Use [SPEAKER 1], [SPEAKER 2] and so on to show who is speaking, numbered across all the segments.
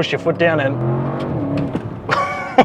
[SPEAKER 1] push your foot down and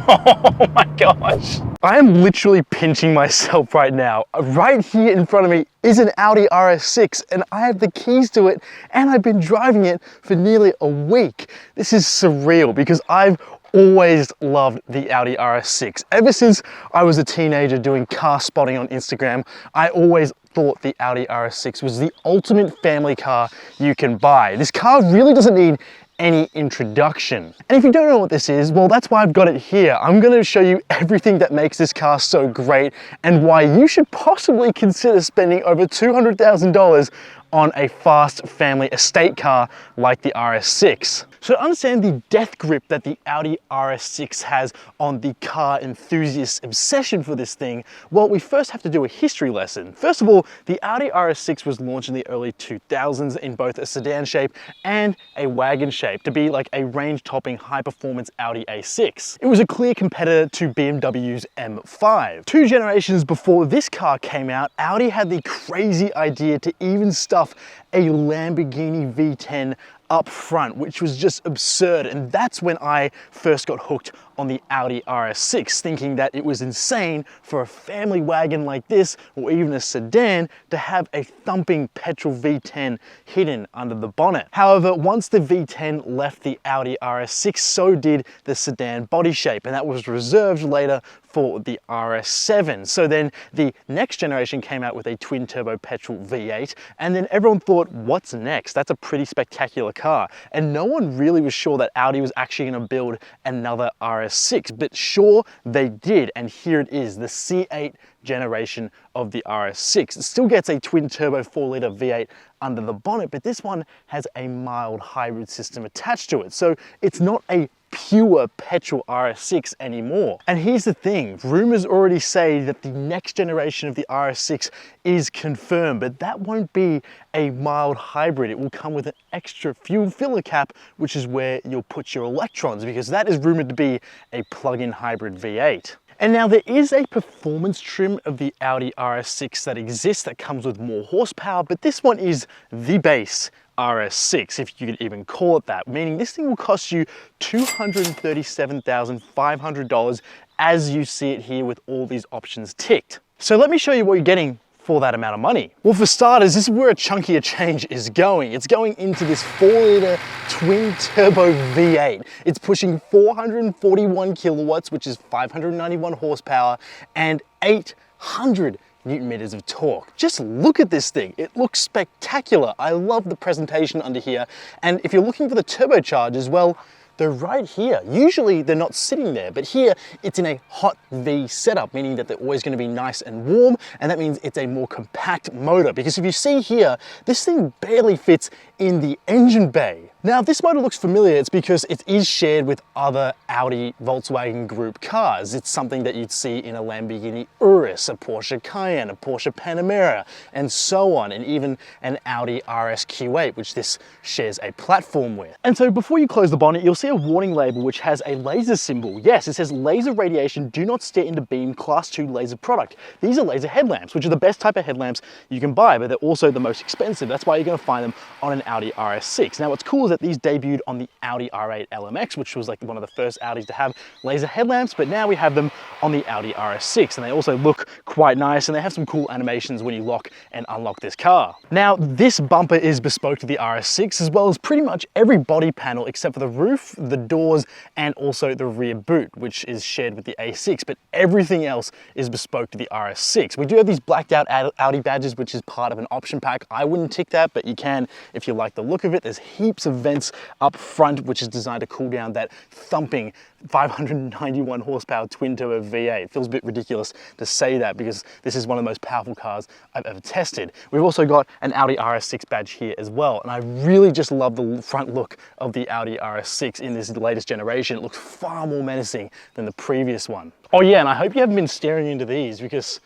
[SPEAKER 1] oh my gosh. I am literally pinching myself right now. Right here in front of me is an Audi RS6 and I have the keys to it and I've been driving it for nearly a week. This is surreal because I've always loved the Audi RS6. Ever since I was a teenager doing car spotting on Instagram, I always thought the Audi RS6 was the ultimate family car you can buy. This car really doesn't need any introduction. And if you don't know what this is, well, that's why I've got it here. I'm going to show you everything that makes this car so great and why you should possibly consider spending over $200,000 on a fast family estate car like the RS6. So to understand the death grip that the Audi RS6 has on the car enthusiast's obsession for this thing, well, we first have to do a history lesson. First of all, the Audi RS6 was launched in the early 2000s in both a sedan shape and a wagon shape to be like a range-topping high-performance Audi A6. It was a clear competitor to BMW's M5. 2 generations before this car came out, Audi had the crazy idea to even stuff a Lamborghini V10 up front, which was just absurd. And that's when I first got hooked on the Audi RS6, thinking that it was insane for a family wagon like this, or even a sedan, to have a thumping petrol V10 hidden under the bonnet. However, once the V10 left the Audi RS6, so did the sedan body shape, and that was reserved later for the RS7. So then the next generation came out with a twin turbo petrol V8, and then everyone thought, what's next? That's a pretty spectacular car. And no one really was sure that Audi was actually gonna build another RS6, but sure they did. And here it is, the C8 generation of the RS6. It still gets a twin turbo 4-liter V8 under the bonnet, but this one has a mild hybrid system attached to it. So it's not a pure petrol RS6 anymore. And here's the thing, rumors already say that the next generation of the RS6 is confirmed, but that won't be a mild hybrid. It will come with an extra fuel filler cap, which is where you'll put your electrons, because that is rumored to be a plug-in hybrid V8. And now there is a performance trim of the Audi RS6 that exists that comes with more horsepower, but this one is the base RS6, if you could even call it that, meaning this thing will cost you $237,500 as you see it here with all these options ticked. So let me show you what you're getting for that amount of money. Well, for starters, this is where a chunkier change is going. It's going into this 4-liter twin turbo V8. It's pushing 441 kilowatts, which is 591 horsepower, and 800 Newton meters of torque. Just look at this thing. It looks spectacular. I love the presentation under here. And if you're looking for the turbochargers, well, they're right here. Usually they're not sitting there, but here it's in a hot V setup, meaning that they're always going to be nice and warm, and that means it's a more compact motor, because if you see here, this thing barely fits in the engine bay. Now, if this motor looks familiar, it's because it is shared with other Audi Volkswagen Group cars. It's something that you'd see in a Lamborghini Urus, a Porsche Cayenne, a Porsche Panamera, and so on, and even an Audi RS8, which this shares a platform with. And so before you close the bonnet, you'll see a warning label which has a laser symbol. Yes, it says laser radiation, do not stare into beam, class 2 laser product. These are laser headlamps, which are the best type of headlamps you can buy, but they're also the most expensive. That's why you're going to find them on an Audi RS6. Now, what's cool is that these debuted on the Audi R8 LMX, which was like one of the first Audis to have laser headlamps, but now we have them on the Audi RS6, and they also look quite nice, and they have some cool animations when you lock and unlock this car. Now, this bumper is bespoke to the RS6, as well as pretty much every body panel except for the roof, the doors, and also the rear boot, which is shared with the A6, but everything else is bespoke to the RS6. We do have these blacked out Audi badges, which is part of an option pack. I wouldn't tick that, but you can if you like the look of it. There's heaps of vents up front, which is designed to cool down that thumping 591 horsepower twin turbo V8. It feels a bit ridiculous to say that because this is one of the most powerful cars I've ever tested. We've also got an Audi RS6 badge here as well, and I really just love the front look of the Audi RS6 in this latest generation. It looks far more menacing than the previous one. Oh yeah, and I hope you haven't been staring into these, because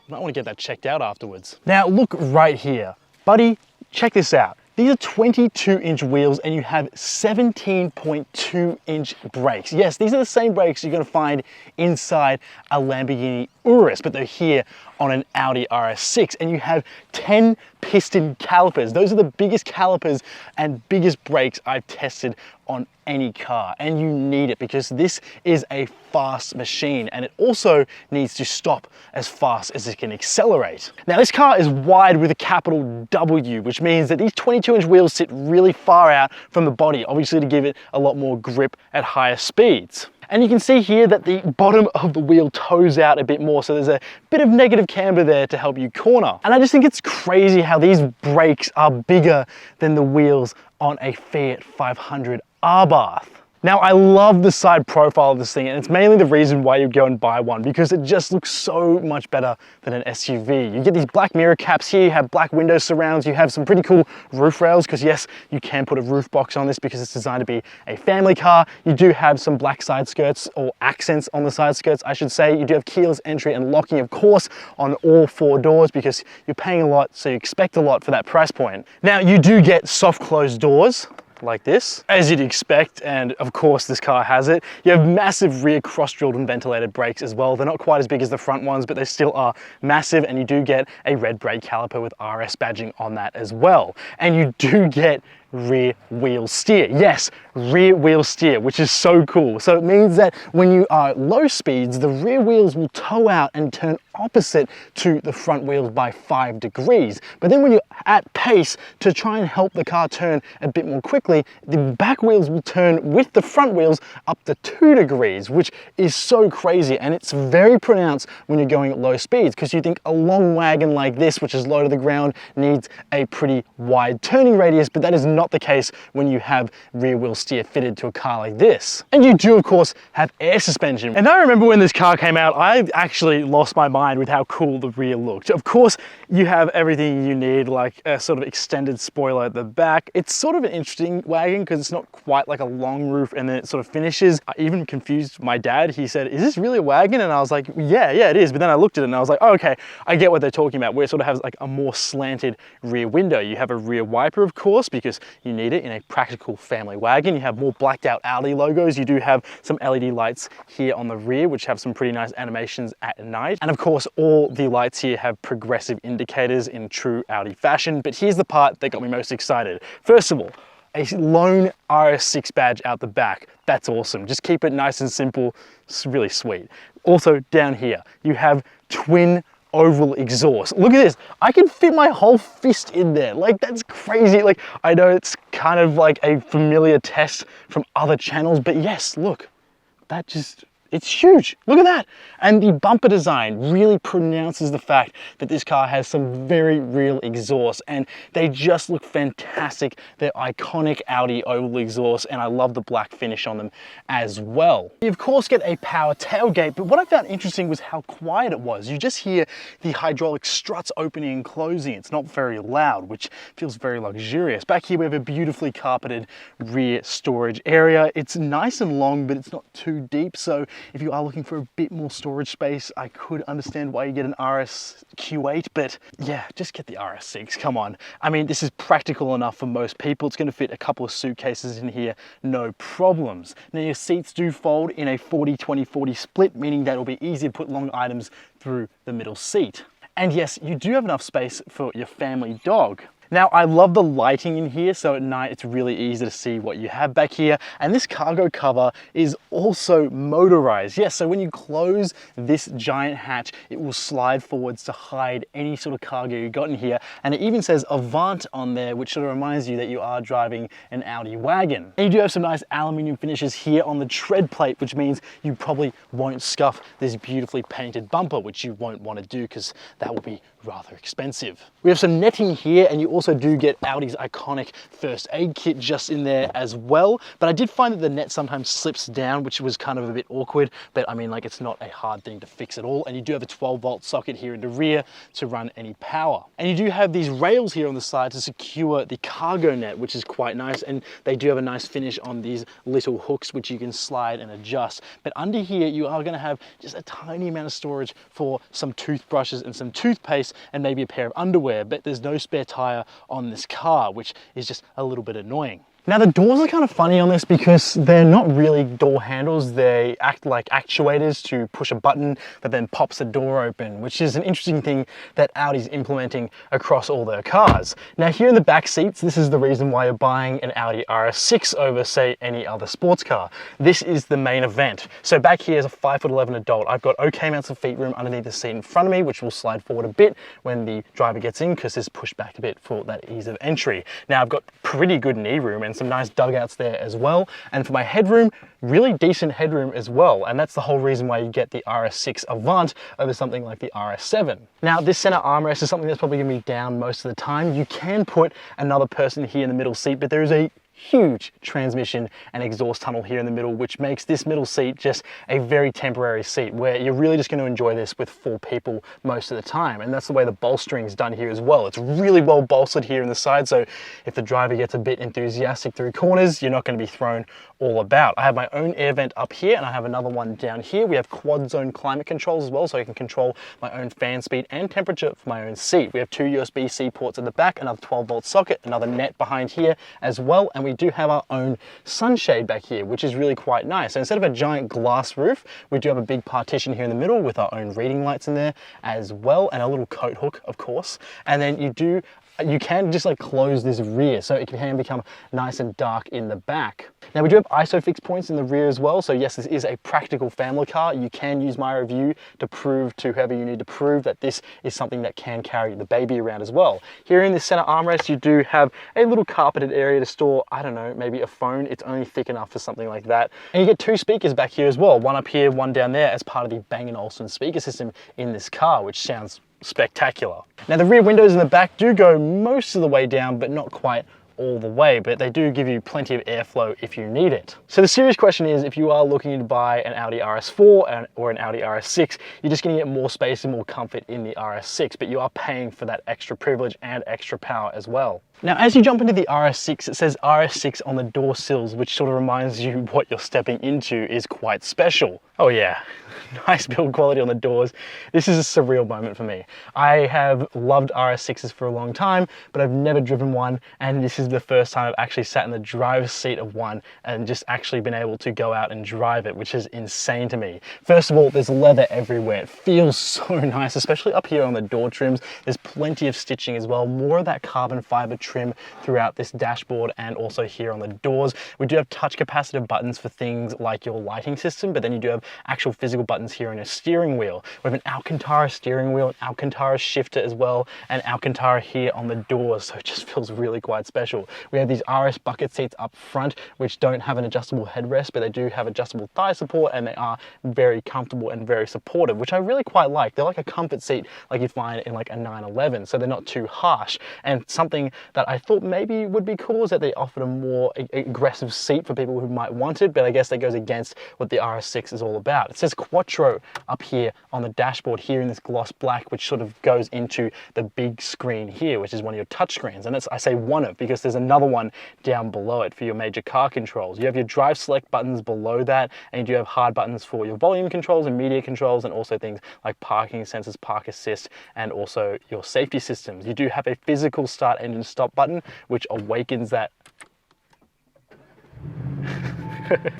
[SPEAKER 1] you might want to get that checked out afterwards. Now look right here. Buddy, check this out. These are 22-inch wheels, and you have 17.2-inch brakes. Yes, these are the same brakes you're going to find inside a Lamborghini Urus, but they're here on an Audi RS6, and you have 10 piston calipers. Those are the biggest calipers and biggest brakes I've tested on any car, and you need it because this is a fast machine, and it also needs to stop as fast as it can accelerate. Now this car is wide with a capital W, which means that these 22-inch wheels sit really far out from the body, obviously to give it a lot more grip at higher speeds. And you can see here that the bottom of the wheel toes out a bit more, so there's a bit of negative camber there to help you corner. And I just think it's crazy how these brakes are bigger than the wheels on a Fiat 500 Abarth. Now, I love the side profile of this thing, and it's mainly the reason why you go and buy one, because it just looks so much better than an SUV. You get these black mirror caps here, you have black window surrounds, you have some pretty cool roof rails, because yes, you can put a roof box on this because it's designed to be a family car. You do have some black side skirts, or accents on the side skirts, I should say. You do have keyless entry and locking, of course, on all 4 doors, because you're paying a lot, so you expect a lot for that price point. Now, you do get soft closed doors, like this, as you'd expect, and of course this car has it. You have massive rear cross-drilled and ventilated brakes as well. They're not quite as big as the front ones, but they still are massive, and you do get a red brake caliper with RS badging on that as well. And you do get rear wheel steer. Yes, rear wheel steer, which is so cool. So it means that when you are at low speeds, the rear wheels will toe out and turn opposite to the front wheels by 5 degrees. But then when you're at pace, to try and help the car turn a bit more quickly, the back wheels will turn with the front wheels up to 2 degrees, which is so crazy. And it's very pronounced when you're going at low speeds, because you think a long wagon like this, which is low to the ground, needs a pretty wide turning radius, but that is not the case when you have rear wheel steer fitted to a car like this. And you do, of course, have air suspension. And I remember when this car came out, I actually lost my mind with how cool the rear looked. Of course, you have everything you need, like a sort of extended spoiler at the back. It's sort of an interesting wagon because it's not quite like a long roof and then it sort of finishes. I even confused my dad. He said, "Is this really a wagon?" And I was like, yeah, it is. But then I looked at it and I was like, oh, okay, I get what they're talking about, where it sort of has like a more slanted rear window. You have a rear wiper, of course, because you need it in a practical family wagon. You have more blacked out Audi logos. You do have some LED lights here on the rear, which have some pretty nice animations at night. And of course, all the lights here have progressive indicators in true Audi fashion. But here's the part that got me most excited. First of all, a lone RS6 badge out the back. That's awesome. Just keep it nice and simple. It's really sweet. Also down here, you have twin oval exhaust. Look at this. I can fit my whole fist in there. Like, that's crazy. Like, I know it's kind of like a familiar test from other channels, but yes, look, that just, it's huge. Look at that. And the bumper design really pronounces the fact that this car has some very real exhaust, and they just look fantastic. They're iconic Audi oval exhausts, and I love the black finish on them as well. You of course get a power tailgate, but what I found interesting was how quiet it was. You just hear the hydraulic struts opening and closing. It's not very loud, which feels very luxurious. Back here we have a beautifully carpeted rear storage area. It's nice and long, but it's not too deep, so if you are looking for a bit more storage space, I could understand why you get an RS Q8, but yeah, just get the RS6, come on. I mean, this is practical enough for most people. It's gonna fit a couple of suitcases in here, no problems. Now your seats do fold in a 40-20-40 split, meaning that it'll be easy to put long items through the middle seat. And yes, you do have enough space for your family dog. Now, I love the lighting in here, so at night it's really easy to see what you have back here. And this cargo cover is also motorized. Yes, so when you close this giant hatch, it will slide forwards to hide any sort of cargo you got in here. And it even says Avant on there, which sort of reminds you that you are driving an Audi wagon. And you do have some nice aluminium finishes here on the tread plate, which means you probably won't scuff this beautifully painted bumper, which you won't want to do because that will be rather expensive. We have some netting here, and you also do get Audi's iconic first aid kit just in there as well. But I did find that the net sometimes slips down, which was kind of a bit awkward, but I mean, like, it's not a hard thing to fix at all. And you do have a 12-volt socket here in the rear to run any power. And you do have these rails here on the side to secure the cargo net, which is quite nice. And they do have a nice finish on these little hooks, which you can slide and adjust. But under here, you are going to have just a tiny amount of storage for some toothbrushes and some toothpaste and maybe a pair of underwear, but there's no spare tire on this car, which is just a little bit annoying. Now the doors are kind of funny on this because they're not really door handles, they act like actuators to push a button that then pops the door open, which is an interesting thing that Audi's implementing across all their cars. Now here in the back seats, this is the reason why you're buying an Audi RS6 over, say, any other sports car. This is the main event. So back here is a 5'11" adult. I've got okay amounts of feet room underneath the seat in front of me, which will slide forward a bit when the driver gets in because it's pushed back a bit for that ease of entry. Now I've got pretty good knee room and some nice dugouts there as well. And for my headroom, really decent headroom as well. And that's the whole reason why you get the RS6 Avant over something like the RS7. Now this center armrest is something that's probably gonna be down most of the time. You can put another person here in the middle seat, but there is a huge transmission and exhaust tunnel here in the middle, which makes this middle seat just a very temporary seat where you're really just going to enjoy this with 4 people most of the time. And that's the way the bolstering is done here as well. It's really well bolstered here in the side, so if the driver gets a bit enthusiastic through corners, you're not going to be thrown all about. I have my own air vent up here and I have another one down here. We have quad zone climate controls as well, so I can control my own fan speed and temperature for my own seat. We have 2 USB-C ports at the back, another 12-volt socket, another net behind here as well, and we do have our own sunshade back here, which is really quite nice. So instead of a giant glass roof, we do have a big partition here in the middle with our own reading lights in there as well, and a little coat hook, of course. And then you can just like close this rear so it can become nice and dark in the back. Now we do have ISOFIX points in the rear as well, so yes, this is a practical family car. You can use my review to prove to whoever you need to prove that this is something that can carry the baby around as well. Here in the center armrest, you do have a little carpeted area to store, I don't know, maybe a phone. It's only thick enough for something like that. And you get 2 speakers back here as well, one up here, one down there, as part of the Bang & Olufsen speaker system in this car, which sounds spectacular. Now the rear windows in the back do go most of the way down, but not quite all the way, but they do give you plenty of airflow if you need it. So the serious question is, if you are looking to buy an Audi RS4 or an Audi RS6, you're just going to get more space and more comfort in the RS6, but you are paying for that extra privilege and extra power as well. Now, as you jump into the RS6, it says RS6 on the door sills, which sort of reminds you what you're stepping into is quite special. Oh yeah, nice build quality on the doors. This is a surreal moment for me. I have loved RS6s for a long time, but I've never driven one, and this is the first time I've actually sat in the driver's seat of one and just actually been able to go out and drive it, which is insane to me. First of all, there's leather everywhere. It feels so nice, especially up here on the door trims. There's plenty of stitching as well, more of that carbon fiber trim throughout this dashboard and also here on the doors. We do have touch capacitive buttons for things like your lighting system, but then you do have actual physical buttons here on your steering wheel. We have an Alcantara steering wheel, an Alcantara shifter as well, and Alcantara here on the doors, so it just feels really quite special. We have these RS bucket seats up front, which don't have an adjustable headrest, but they do have adjustable thigh support, and they are very comfortable and very supportive, which I really quite like. They're like a comfort seat like you'd find in like a 911, so they're not too harsh. And something that I thought maybe would be cool is that they offered a more aggressive seat for people who might want it, but I guess that goes against what the RS6 is all about. It says Quattro up here on the dashboard here in this gloss black, which sort of goes into the big screen here, which is one of your touch screens. And I say one of because there's another one down below it for your major car controls. You have your drive select buttons below that, and you do have hard buttons for your volume controls and media controls, and also things like parking sensors, park assist, and also your safety systems. You do have a physical start engine stop button, which awakens that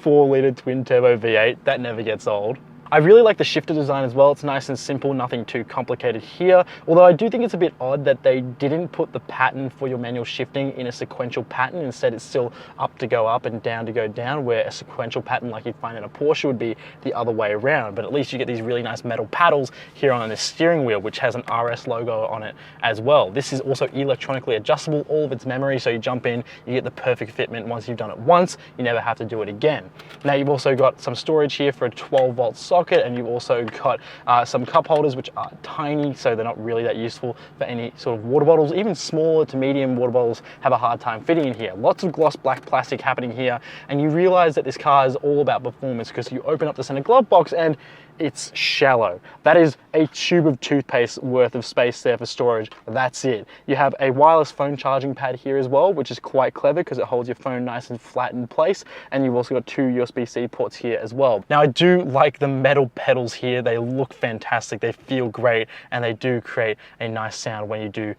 [SPEAKER 1] 4-litre twin turbo V8. That never gets old. I really like the shifter design as well. It's nice and simple, nothing too complicated here. Although I do think it's a bit odd that they didn't put the pattern for your manual shifting in a sequential pattern. Instead, it's still up to go up and down to go down, where a sequential pattern like you'd find in a Porsche would be the other way around. But at least you get these really nice metal paddles here on this steering wheel, which has an RS logo on it as well. This is also electronically adjustable, all of its memory. So you jump in, you get the perfect fitment. Once you've done it once, you never have to do it again. Now you've also got some storage here for a 12-volt socket, and you've also got some cup holders, which are tiny, so they're not really that useful for any sort of water bottles. Even smaller to medium water bottles have a hard time fitting in here. Lots of gloss black plastic happening here, and you realize that this car is all about performance because you open up the center glove box and it's shallow. That is a tube of toothpaste worth of space there for storage. That's it. You have a wireless phone charging pad here as well, which is quite clever because it holds your phone nice and flat in place. And you've also got 2 USB-C ports here as well. Now I do like the metal pedals here. They look fantastic. They feel great, and they do create a nice sound when you do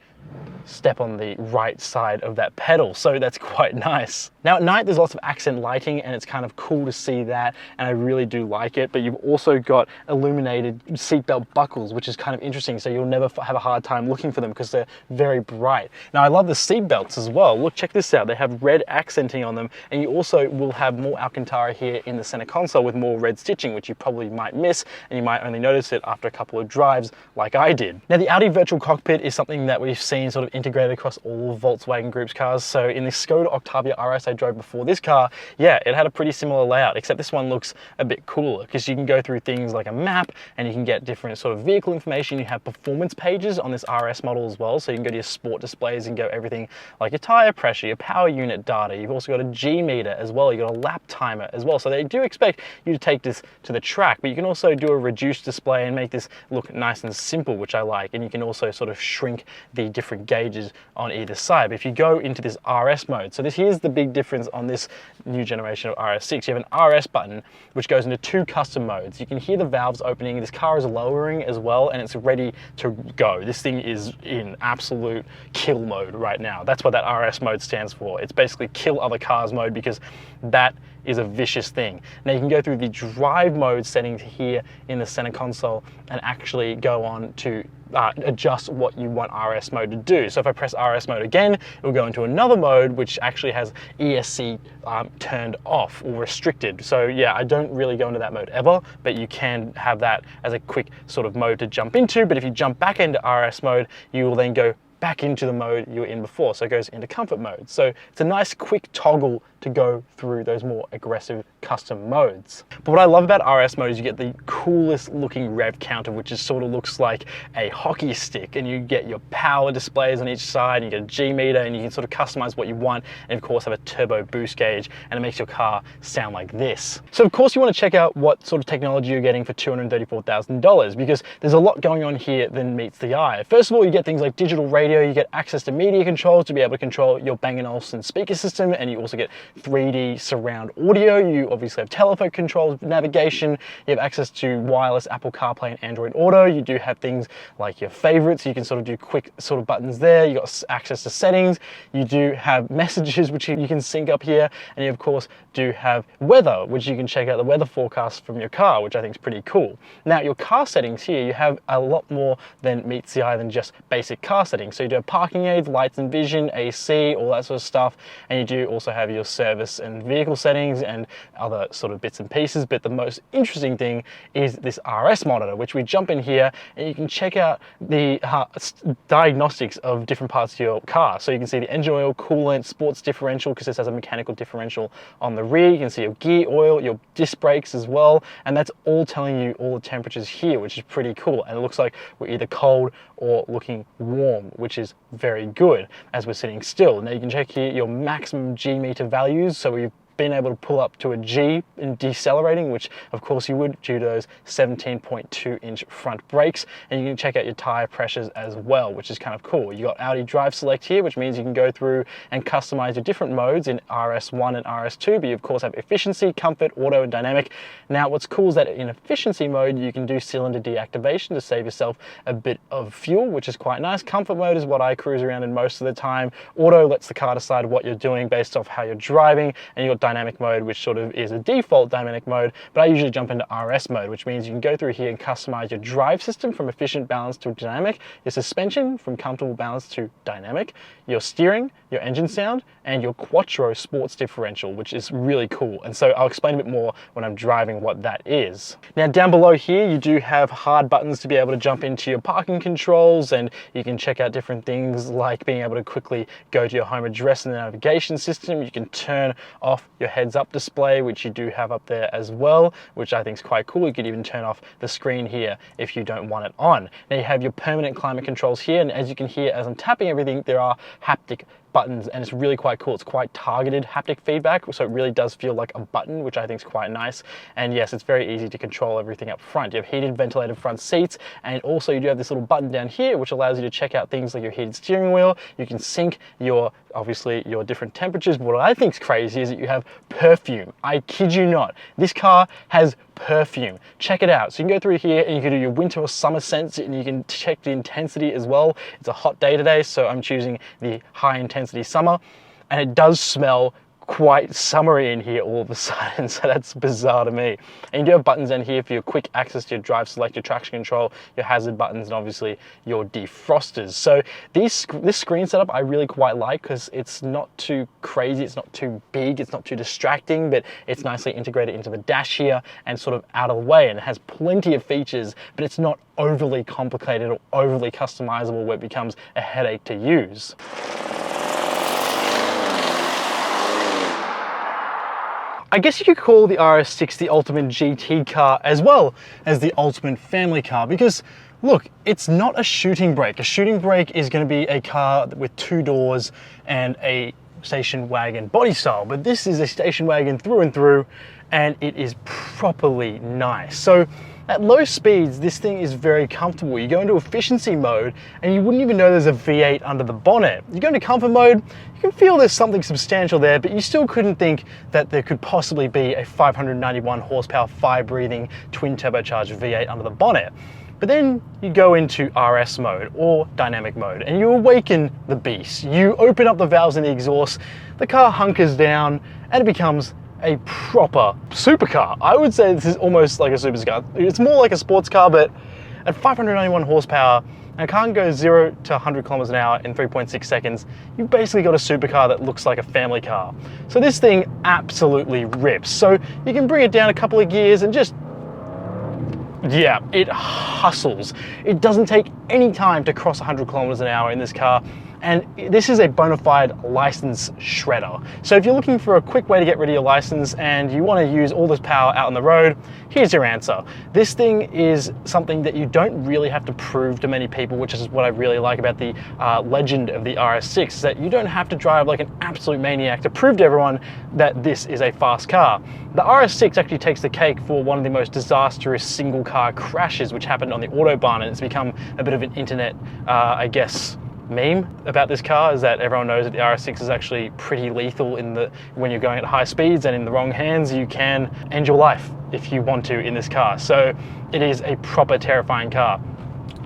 [SPEAKER 1] step on the right side of that pedal, so that's quite nice. Now at night there's lots of accent lighting, and it's kind of cool to see that, and I really do like it. But you've also got illuminated seatbelt buckles, which is kind of interesting, so you'll never have a hard time looking for them because they're very bright. Now I love the seatbelts as well. Look, check this out. They have red accenting on them, and you also will have more Alcantara here in the center console with more red stitching, which you probably might miss, and you might only notice it after a couple of drives like I did. Now the Audi virtual cockpit is something that we've seen sort of integrated across all of Volkswagen Group's cars. So in the Skoda Octavia RS I drove before this car, yeah, it had a pretty similar layout, except this one looks a bit cooler because you can go through things like a map, and you can get different sort of vehicle information. You have performance pages on this RS model as well, so you can go to your sport displays and go everything like your tire pressure, your power unit data. You've also got a G meter as well. You've got a lap timer as well. So they do expect you to take this to the track, but you can also do a reduced display and make this look nice and simple, which I like. And you can also sort of shrink the different gauges on either side. But if you go into this RS mode, so here's the big difference on this new generation of RS6. You have an RS button which goes into 2 custom modes. You can hear the valves opening. This car is lowering as well, and it's ready to go. This thing is in absolute kill mode right now. That's what that RS mode stands for. It's basically kill other cars mode, because that is a vicious thing. Now you can go through the drive mode settings here in the center console and actually go on to adjust what you want RS mode to do. So if I press RS mode again, it will go into another mode which actually has ESC turned off or restricted. So yeah, I don't really go into that mode ever, but you can have that as a quick sort of mode to jump into. But if you jump back into RS mode, you will then go back into the mode you were in before, so it goes into comfort mode. So it's a nice quick toggle to go through those more aggressive custom modes. But what I love about RS mode is you get the coolest looking rev counter, which just sort of looks like a hockey stick, and you get your power displays on each side, and you get a G meter, and you can sort of customize what you want, and of course have a turbo boost gauge, and it makes your car sound like this. So of course you want to check out what sort of technology you're getting for $234,000, because there's a lot going on here that meets the eye. First of all, you get things like digital radio, you get access to media controls to be able to control your Bang & Olufsen speaker system, and you also get 3D surround audio. You obviously have telephone controls, navigation, you have access to wireless Apple CarPlay and Android Auto. You do have things like your favorites, you can sort of do quick sort of buttons there. You got access to settings, you do have messages which you can sync up here, and you of course do have weather, which you can check out the weather forecast from your car, which I think is pretty cool. Now your car settings here, you have a lot more than meets the eye than just basic car settings. So you do have parking aids, lights and vision, AC, all that sort of stuff, and you do also have your service and vehicle settings and other sort of bits and pieces. But the most interesting thing is this RS monitor, which we jump in here and you can check out the diagnostics of different parts of your car. So you can see the engine oil, coolant, sports differential, because this has a mechanical differential on the rear. You can see your gear oil, your disc brakes as well, and that's all telling you all the temperatures here, which is pretty cool. And it looks like we're either cold or looking warm, which is very good as we're sitting still. Now you can check here your maximum G meter values. So we've been able to pull up to a G in decelerating, which of course you would due to those 17.2-inch front brakes. And you can check out your tire pressures as well, which is kind of cool. You got Audi Drive Select here, which means you can go through and customize your different modes in RS1 and RS2, but you of course have efficiency, comfort, auto, and dynamic. Now what's cool is that in efficiency mode, you can do cylinder deactivation to save yourself a bit of fuel, which is quite nice. Comfort mode is what I cruise around in most of the time. Auto lets the car decide what you're doing based off how you're driving, and you've got dynamic mode, which sort of is a default dynamic mode, but I usually jump into RS mode, which means you can go through here and customize your drive system from efficient balance to dynamic, your suspension from comfortable balance to dynamic, your steering, your engine sound, and your Quattro sports differential, which is really cool. And so I'll explain a bit more when I'm driving what that is. Now down below here, you do have hard buttons to be able to jump into your parking controls, and you can check out different things like being able to quickly go to your home address in the navigation system. You can turn off your heads-up display, which you do have up there as well, which I think is quite cool. You could even turn off the screen here if you don't want it on. Now you have your permanent climate controls here, and as you can hear as I'm tapping everything, there are haptic buttons, and it's really quite cool. It's quite targeted haptic feedback, so it really does feel like a button, which I think is quite nice. And yes, it's very easy to control everything up front. You have heated, ventilated front seats, and also you do have this little button down here, which allows you to check out things like your heated steering wheel. You can sync your, obviously, your different temperatures. But what I think is crazy is that you have perfume. I kid you not. This car has perfume. Check it out. So you can go through here and you can do your winter or summer scents, and you can check the intensity as well. It's a hot day today, so I'm choosing the high intensity summer, and it does smell quite summery in here all of a sudden, so that's bizarre to me. And you do have buttons down here for your quick access to your drive select, your traction control, your hazard buttons, and obviously your defrosters. So this screen setup I really quite like, because it's not too crazy, it's not too big, it's not too distracting, but it's nicely integrated into the dash here and sort of out of the way, and it has plenty of features, but it's not overly complicated or overly customizable where it becomes a headache to use. I guess you could call the RS6 the ultimate GT car as well as the ultimate family car, because look, it's not a shooting brake. A shooting brake is going to be a car with 2 doors and a station wagon body style, but this is a station wagon through and through, and it is properly nice. So at low speeds, this thing is very comfortable. You go into efficiency mode and you wouldn't even know there's a V8 under the bonnet. You go into comfort mode, you can feel there's something substantial there, but you still couldn't think that there could possibly be a 591 horsepower, fire-breathing, twin turbocharged V8 under the bonnet. But then you go into RS mode or dynamic mode and you awaken the beast. You open up the valves in the exhaust, the car hunkers down, and it becomes a proper supercar. I would say this is almost like a supercar. It's more like a sports car, but at 591 horsepower, and a car can go 0 to 100 kilometers an hour in 3.6 seconds, you've basically got a supercar that looks like a family car. So this thing absolutely rips. So you can bring it down a couple of gears and just, yeah, it hustles. It doesn't take any time to cross 100 kilometers an hour in this car. And this is a bona fide license shredder. So if you're looking for a quick way to get rid of your license and you want to use all this power out on the road, here's your answer. This thing is something that you don't really have to prove to many people, which is what I really like about the legend of the RS6, is that you don't have to drive like an absolute maniac to prove to everyone that this is a fast car. The RS6 actually takes the cake for one of the most disastrous single car crashes which happened on the Autobahn, and it's become a bit of an internet, I guess, meme about this car, is that everyone knows that the RS6 is actually pretty lethal when you're going at high speeds, and in the wrong hands you can end your life if you want to in this car. So it is a proper terrifying car.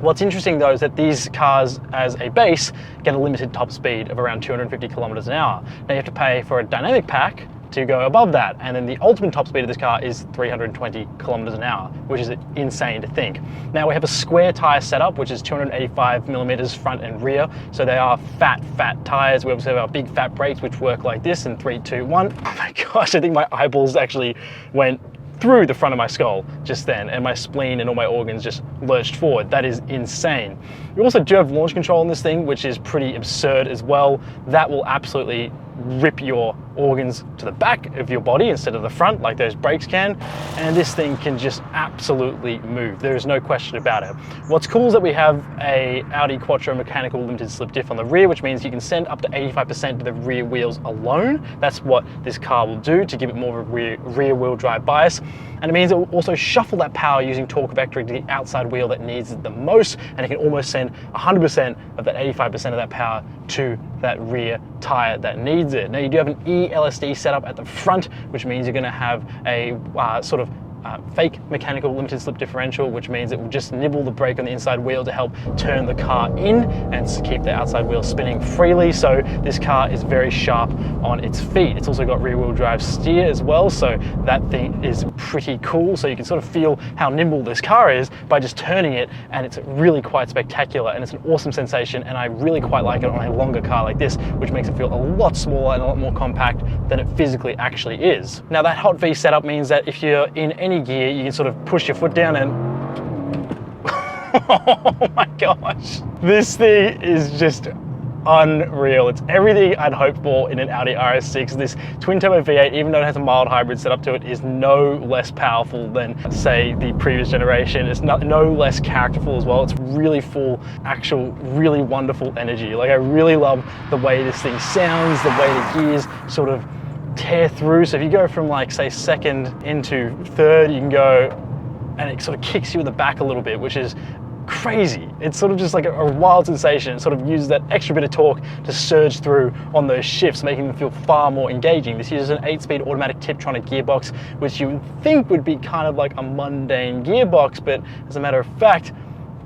[SPEAKER 1] What's interesting though is that these cars as a base get a limited top speed of around 250 kilometers an hour. Now you have to pay for a dynamic pack to go above that, and then the ultimate top speed of this car is 320 kilometers an hour, which is insane to think. Now we have a square tire setup, which is 285 millimeters front and rear, so they are fat tires. We obviously have our big fat brakes, which work like this in 3, 2, 1. Oh my gosh, I think my eyeballs actually went through the front of my skull just then, and my spleen and all my organs just lurched forward. That is insane. We also do have launch control on this thing, which is pretty absurd as well. That will absolutely rip your organs to the back of your body instead of the front like those brakes can, and this thing can just absolutely move. There is no question about it. What's cool is that we have a Audi Quattro mechanical limited slip diff on the rear, which means you can send up to 85% to the rear wheels alone. That's what this car will do to give it more of a rear wheel drive bias, and it means it will also shuffle that power using torque vectoring to the outside wheel that needs it the most, and it can almost send 100% of that 85% of that power to that rear tire that needs it. Now you do have an ELSD setup at the front, which means you're going to have a sort of fake mechanical limited slip differential, which means it will just nibble the brake on the inside wheel to help turn the car in and keep the outside wheel spinning freely. So this car is very sharp on its feet. It's also got rear wheel drive steer as well, so that thing is pretty cool. So you can sort of feel how nimble this car is by just turning it, and it's really quite spectacular, and it's an awesome sensation, and I really quite like it on a longer car like this, which makes it feel a lot smaller and a lot more compact than it physically actually is. Now that hot V setup means that if you're in any gear, you can sort of push your foot down and oh my gosh, this thing is just unreal. It's everything I'd hoped for in an Audi RS6. This twin turbo V8, even though it has a mild hybrid set up to it, is no less powerful than, say, the previous generation. It's no less characterful as well. It's really full, actual, really wonderful energy. Like, I really love the way this thing sounds, the way the gears sort of tear through. So if you go from, like, say, second into third, you can go, and it sort of kicks you in the back a little bit, which is crazy. It's sort of just like a wild sensation. It sort of uses that extra bit of torque to surge through on those shifts, making them feel far more engaging. This uses an 8-speed automatic Tiptronic gearbox, which you would think would be kind of like a mundane gearbox, but as a matter of fact,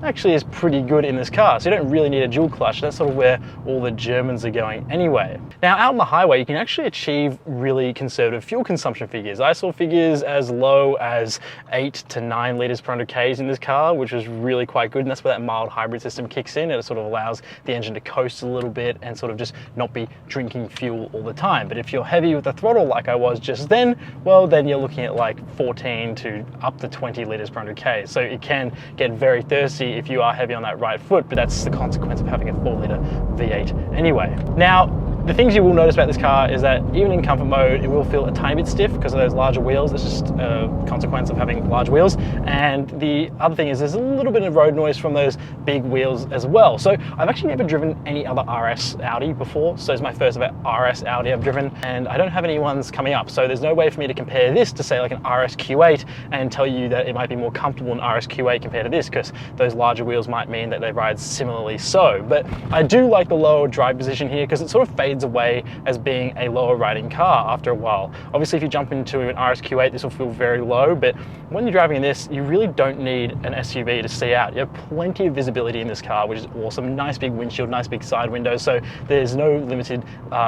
[SPEAKER 1] actually is pretty good in this car. So you don't really need a dual clutch. That's sort of where all the Germans are going anyway. Now, out on the highway, you can actually achieve really conservative fuel consumption figures. I saw figures as low as 8 to 9 liters per 100 Ks in this car, which was really quite good. And that's where that mild hybrid system kicks in, and it sort of allows the engine to coast a little bit and sort of just not be drinking fuel all the time. But if you're heavy with the throttle like I was just then, well, then you're looking at like 14 to up to 20 liters per 100 Ks. So it can get very thirsty if you are heavy on that right foot, but that's the consequence of having a 4-liter V8 anyway. Now, the things you will notice about this car is that even in comfort mode, it will feel a tiny bit stiff because of those larger wheels. It's just a consequence of having large wheels. And the other thing is there's a little bit of road noise from those big wheels as well. So I've actually never driven any other RS Audi before. So it's my first ever RS Audi I've driven, and I don't have any ones coming up. So there's no way for me to compare this to, say, like an RS Q8 and tell you that it might be more comfortable in RS Q8 compared to this, because those larger wheels might mean that they ride similarly so. But I do like the lower drive position here because it sort of fades away as being a lower riding car after a while. Obviously, if you jump into an RS Q8, this will feel very low, but when you're driving in this, you really don't need an SUV to see out. You have plenty of visibility in this car, which is awesome. Nice big windshield, nice big side windows, so there's no limited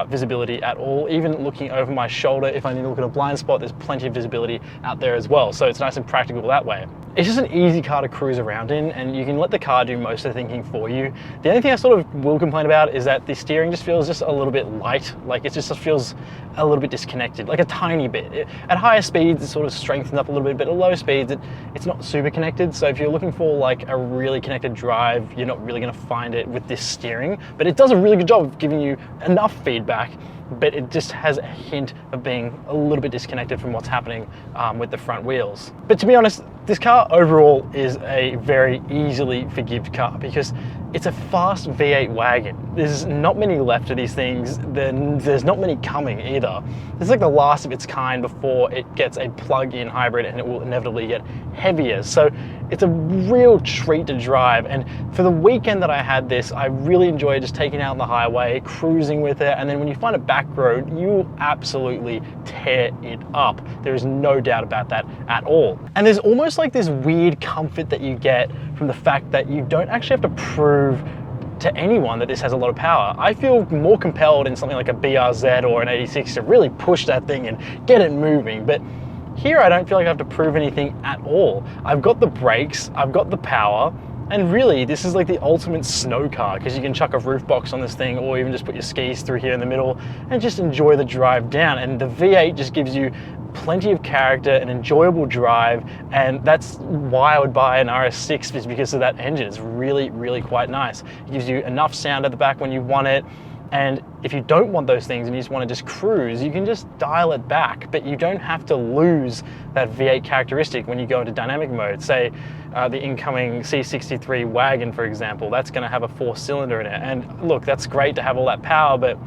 [SPEAKER 1] visibility at all. Even looking over my shoulder, if I need to look at a blind spot, there's plenty of visibility out there as well, so it's nice and practical that way. It's just an easy car to cruise around in, and you can let the car do most of the thinking for you. The only thing I sort of will complain about is that the steering just feels just a little bit light. Like, it just feels a little bit disconnected, like a tiny bit. At higher speeds, it's sort of strengthened up a little bit, but at low speeds, it's not super connected. So if you're looking for like a really connected drive, you're not really gonna find it with this steering, but it does a really good job of giving you enough feedback, but it just has a hint of being a little bit disconnected from what's happening with the front wheels. But to be honest, this car overall is a very easily forgived car because it's a fast V8 wagon. There's not many left of these things, then there's not many coming either. This is like the last of its kind before it gets a plug-in hybrid, and it will inevitably get heavier. So it's a real treat to drive, and for the weekend that I had this, I really enjoyed just taking it out on the highway, cruising with it, and then when you find a back road, you absolutely tear it up. There is no doubt about that at all. And there's almost like this weird comfort that you get from the fact that you don't actually have to prove to anyone that this has a lot of power. I feel more compelled in something like a BRZ or an 86 to really push that thing and get it moving, but here I don't feel like I have to prove anything at all. I've got the brakes, I've got the power, and really this is like the ultimate snow car because you can chuck a roof box on this thing or even just put your skis through here in the middle and just enjoy the drive down. And the V8 just gives you plenty of character, an enjoyable drive, and that's why I would buy an RS6, is because of that engine. It's really, really quite nice. It gives you enough sound at the back when you want it, and if you don't want those things and you just want to just cruise, you can just dial it back, but you don't have to lose that V8 characteristic when you go into dynamic mode. Say the incoming C63 wagon, for example, that's going to have a 4-cylinder in it, and look, that's great to have all that power, but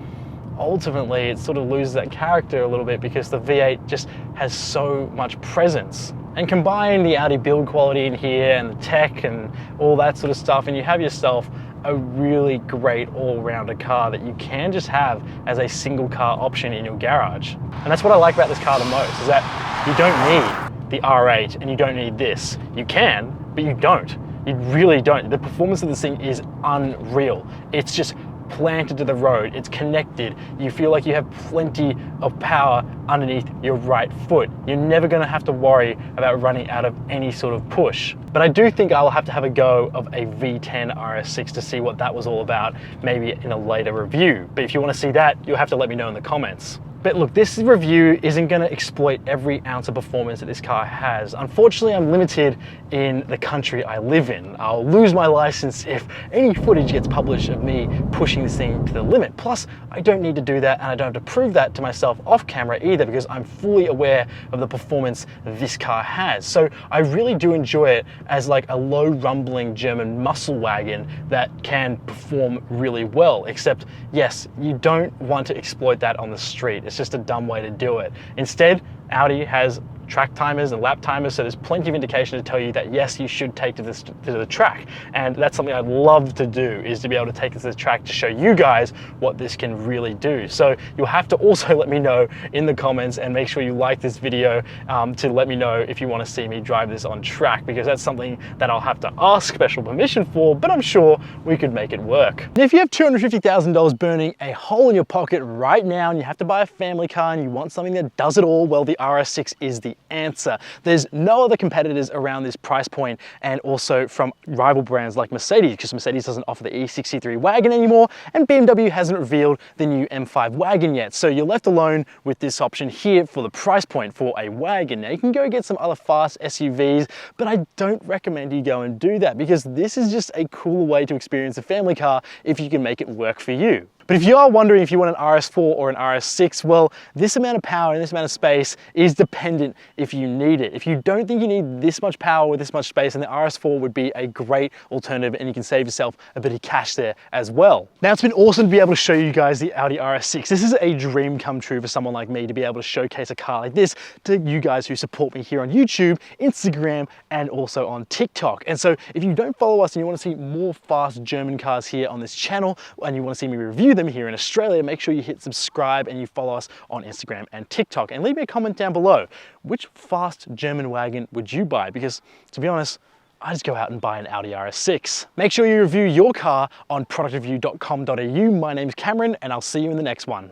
[SPEAKER 1] ultimately it sort of loses that character a little bit because the V8 just has so much presence. And combine the Audi build quality in here and the tech and all that sort of stuff, and you have yourself a really great all-rounder car that you can just have as a single car option in your garage. And that's what I like about this car the most, is that you don't need the R8 and you don't need this. You can, but you don't. You really don't. The performance of this thing is unreal. It's just planted to the road, it's connected, you feel like you have plenty of power underneath your right foot. You're never going to have to worry about running out of any sort of push. But I do think I'll have to have a go of a V10 RS6 to see what that was all about, maybe in a later review. But if you want to see that, you'll have to let me know in the comments. But look, this review isn't going to exploit every ounce of performance that this car has. Unfortunately, I'm limited in the country I live in. I'll lose my license if any footage gets published of me pushing this thing to the limit. Plus, I don't need to do that, and I don't have to prove that to myself off camera either, because I'm fully aware of the performance this car has. So I really do enjoy it as like a low rumbling German muscle wagon that can perform really well, except yes, you don't want to exploit that on the street. It's just a dumb way to do it. Instead, Audi has track timers and lap timers, so there's plenty of indication to tell you that yes, you should take to the track, and that's something I'd love to do, is to be able to take it to the track to show you guys what this can really do. So you'll have to also let me know in the comments, and make sure you like this video to let me know if you want to see me drive this on track, because that's something that I'll have to ask special permission for, but I'm sure we could make it work. And if you have $250,000 burning a hole in your pocket right now, and you have to buy a family car and you want something that does it all, well, the RS6 is the answer. There's no other competitors around this price point, and also from rival brands like Mercedes, because Mercedes doesn't offer the E63 wagon anymore, and BMW hasn't revealed the new M5 wagon yet. So you're left alone with this option here for the price point for a wagon. Now you can go get some other fast SUVs, but I don't recommend you go and do that, because this is just a cooler way to experience a family car if you can make it work for you. But if you are wondering if you want an RS4 or an RS6, well, this amount of power and this amount of space is dependent if you need it. If you don't think you need this much power with this much space, then the RS4 would be a great alternative, and you can save yourself a bit of cash there as well. Now, it's been awesome to be able to show you guys the Audi RS6. This is a dream come true for someone like me, to be able to showcase a car like this to you guys who support me here on YouTube, Instagram, and also on TikTok. And so if you don't follow us and you want to see more fast German cars here on this channel, and you want to see me review them here in Australia, make sure you hit subscribe and you follow us on Instagram and TikTok, and leave me a comment down below. Which fast German wagon would you buy? Because to be honest, I just go out and buy an Audi RS6. Make sure you review your car on productreview.com.au. My name's Cameron, and I'll see you in the next one.